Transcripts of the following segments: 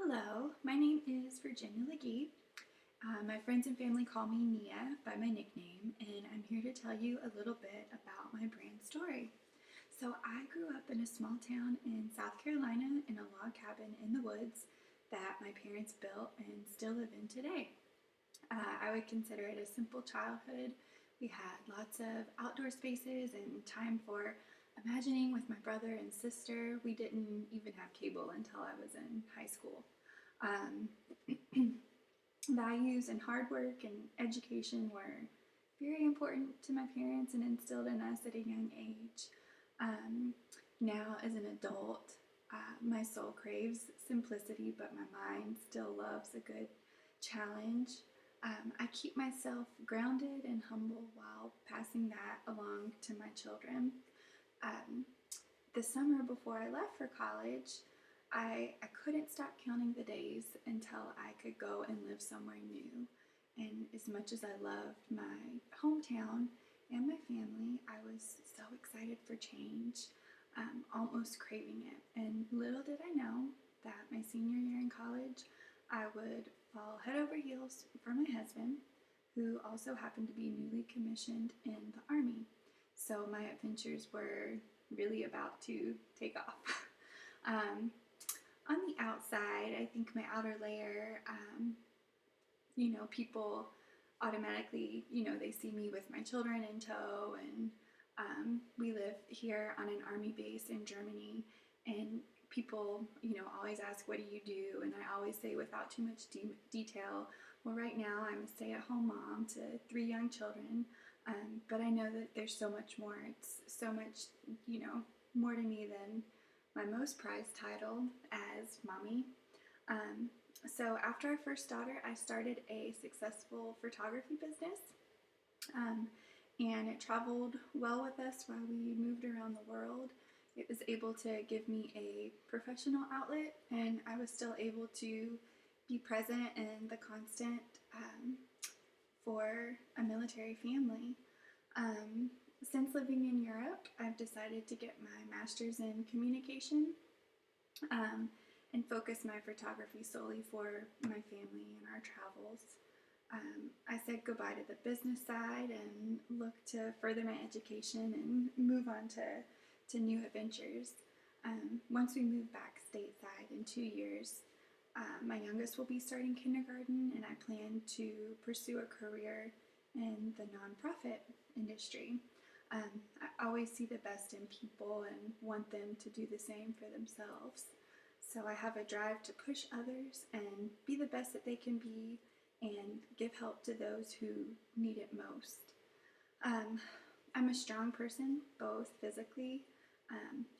Hello, my name is Virginia Legee. My friends and family call me Nia by my nickname, and I'm here to tell you a little bit about my brand story. So, I grew up in a small town in South Carolina in a log cabin in the woods that my parents built and still live in today. I would consider it a simple childhood. We had lots of outdoor spaces and time for imagining with my brother and sister. We didn't even have cable until I was in high school. Um, Values and hard work and education were very important to my parents and instilled in us at a young age. Um, Now, as an adult, my soul craves simplicity, but my mind still loves a good challenge. I keep myself grounded and humble while passing that along to my children. Um, the summer before I left for college, I couldn't stop counting the days until I could go and live somewhere new. And as much as I loved my hometown and my family, I was so excited for change, almost craving it. And little did I know that my senior year in college, I would fall head over heels for my husband, who also happened to be newly commissioned in the Army. So my adventures were really about to take off. um, on the outside, I think my outer layer, people automatically, they see me with my children in tow, and we live here on an army base in Germany, and people, always ask, what do you do? And I always say, without too much detail, well, right now I'm a stay-at-home mom to 3 young children, but I know that there's so much more. It's so much, more to me than my most prized title as mommy. Um, so after our first daughter, I started a successful photography business, and it traveled well with us while we moved around the world. It was able to give me a professional outlet, and I was still able to be present and the constant for a military family. Um, since living in Europe, I've decided to get my master's in communication, and focus my photography solely for my family and our travels. I said goodbye to the business side and look to further my education and move on to new adventures. Once we move back stateside in 2 years, my youngest will be starting kindergarten, and I plan to pursue a career in the nonprofit industry. I always see the best in people and want them to do the same for themselves. So I have a drive to push others and be the best that they can be and give help to those who need it most. Um, I'm a strong person, both physically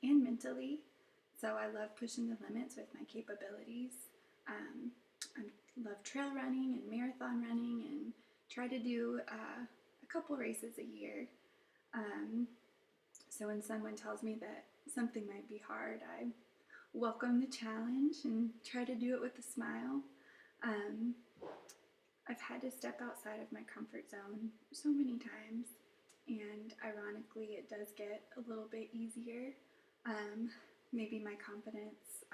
and mentally, so I love pushing the limits with my capabilities. Um, I love trail running and marathon running and try to do a couple races a year. So when someone tells me that something might be hard, I welcome the challenge and try to do it with a smile. Um, I've had to step outside of my comfort zone so many times, and ironically, it does get a little bit easier. Maybe my confidence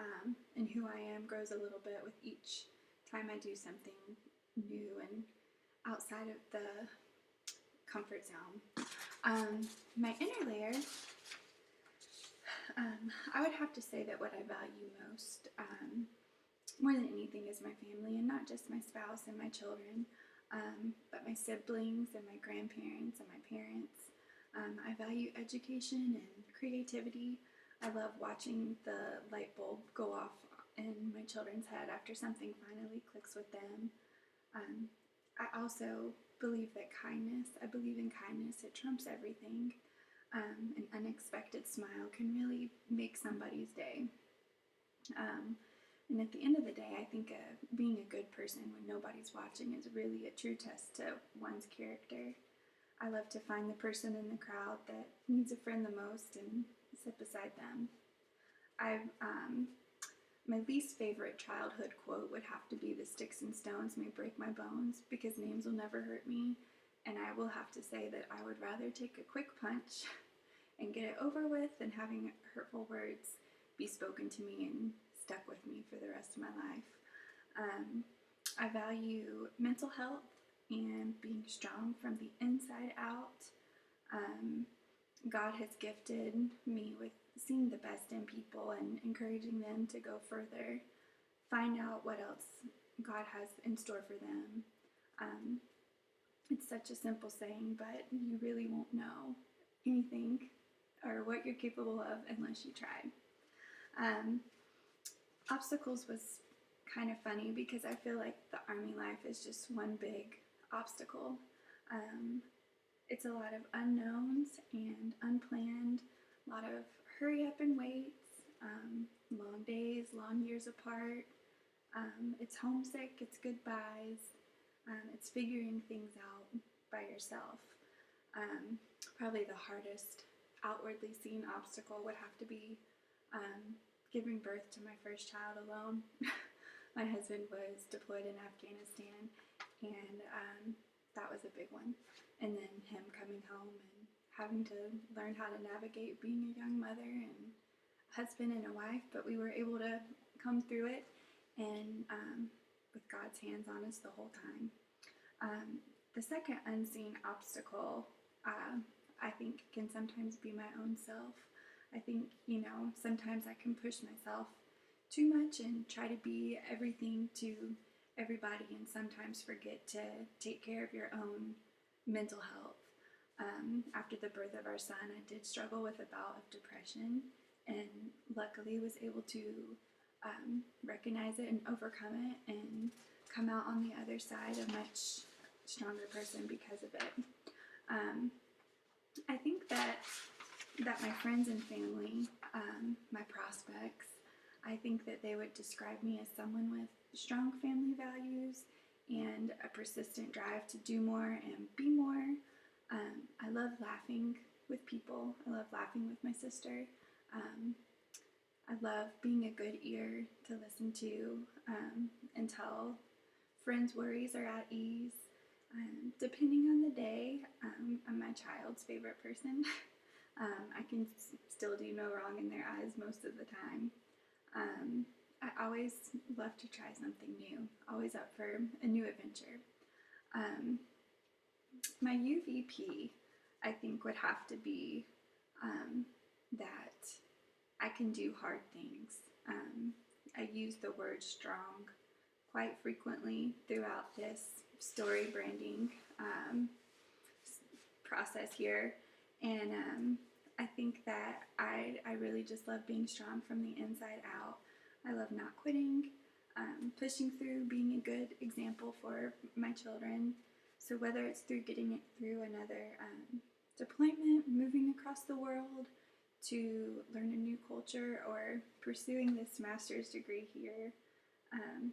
in who I am grows a little bit with each time I do something new and outside of the comfort zone. My inner layer, I would have to say that what I value most, more than anything, is my family, and not just my spouse and my children, but my siblings and my grandparents and my parents. I value education and creativity. I love watching the light bulb go off in my children's head after something finally clicks with them. I also believe I believe in kindness. It trumps everything. An unexpected smile can really make somebody's day. And at the end of the day, I think being a good person when nobody's watching is really a true test to one's character. I love to find the person in the crowd that needs a friend the most and sit beside them. My least favorite childhood quote would have to be, "The sticks and stones may break my bones, because names will never hurt me." And I will have to say that I would rather take a quick punch and get it over with than having hurtful words be spoken to me and stuck with me for the rest of my life. I value mental health and being strong from the inside out. Um, God has gifted me with seeing the best in people and encouraging them to go further, find out what else God has in store for them. Um, it's such a simple saying, but you really won't know anything or what you're capable of unless you try. Um, Obstacles was kind of funny because I feel like the Army life is just one big obstacle. Um, it's a lot of unknowns and unplanned, a lot of hurry up and waits, long days, long years apart. It's homesick, it's goodbyes, it's figuring things out by yourself. Probably the hardest outwardly seen obstacle would have to be giving birth to my first child alone. My husband was deployed in Afghanistan, and that was a big one. And then him coming home and having to learn how to navigate being a young mother and husband and a wife, but we were able to come through it and with God's hands on us the whole time. The second unseen obstacle, I think, can sometimes be my own self. I think, sometimes I can push myself too much and try to be everything to everybody and sometimes forget to take care of your own mental health. After the birth of our son, I did struggle with a bout of depression and luckily was able to recognize it and overcome it and come out on the other side a much stronger person because of it. I think that my friends and family, my prospects, I think that they would describe me as someone with strong family values and a persistent drive to do more and be more. I love laughing with people. I love laughing with my sister. I love being a good ear to listen to until friends' worries are at ease. Depending on the day, I'm my child's favorite person. I can still do no wrong in their eyes most of the time. I always love to try something new, always up for a new adventure. My UVP, I think, would have to be that I can do hard things. I use the word strong quite frequently throughout this story branding process here. And I think that I really just love being strong from the inside out. I love not quitting, pushing through, being a good example for my children. So whether it's through getting it through another deployment, moving across the world to learn a new culture, or pursuing this master's degree here,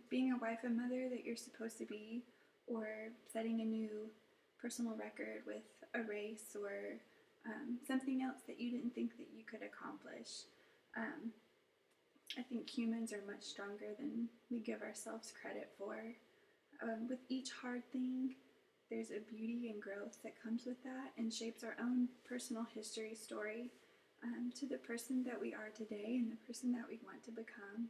being a wife and mother that you're supposed to be, or setting a new personal record with a race or something else that you didn't think that you could accomplish. I think humans are much stronger than we give ourselves credit for. With each hard thing, there's a beauty and growth that comes with that and shapes our own personal history story to the person that we are today and the person that we want to become.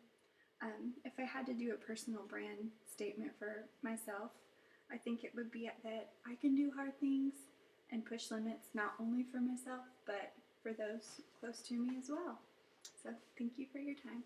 If I had to do a personal brand statement for myself, I think it would be that I can do hard things and push limits not only for myself, but for those close to me as well. So thank you for your time.